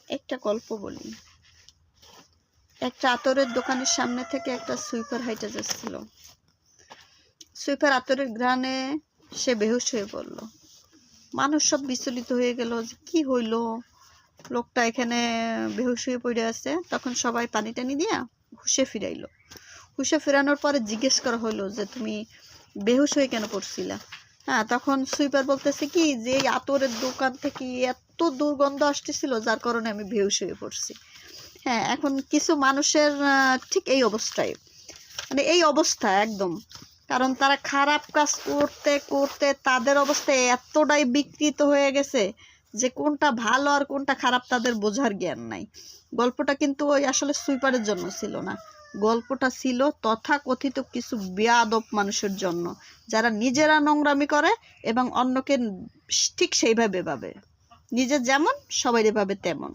একটা গল্প বলি। একটা আতরের দোকানের সামনে থেকে একটা সুইপার হাইটে যাচ্ছিল। সুইপার আতরের ঘ্রাণে সে বেহুশ হয়ে পড়ল। মানুষ সব বিচলিত হয়ে গেল যে কি হইল, লোকটা এখানে বেহুশ হয়ে পড়ে আছে। তখন সবাই পানি টানি দিয়া হুশে ফিরাইল। হুশে ফেরানোর পরে জিজ্ঞেস করা হলো যে তুমি বেহুশ হয়ে কেন পড়ছিলা? হ্যাঁ, তখন সুইপার বলতেছে কি যে এই আতরের দোকান থেকে এত দুর্গন্ধ আসতেছিল যার কারণে আমি বেহুশ হয়ে পড়ছি। হ্যাঁ, এখন কিছু মানুষের ঠিক এই অবস্থায়, মানে এই অবস্থা একদম। কারণ তারা খারাপ কাজ করতে করতে তাদের অবস্থা এতটাই বিকৃত হয়ে গেছে যে কোনটা ভালো আর কোনটা খারাপ তাদের বোঝার জ্ঞান নাই। গল্পটা কিন্তু ওই আসলে সুইপারের জন্য ছিল না, গল্পটা ছিল তথাকথিত কিছু বেয়াদব মানুষের জন্য, যারা নিজেরা নোংরামি করে এবং অন্যকে ঠিক সেইভাবে ভাবে, নিজে যেমন সবাই ভাবে তেমন।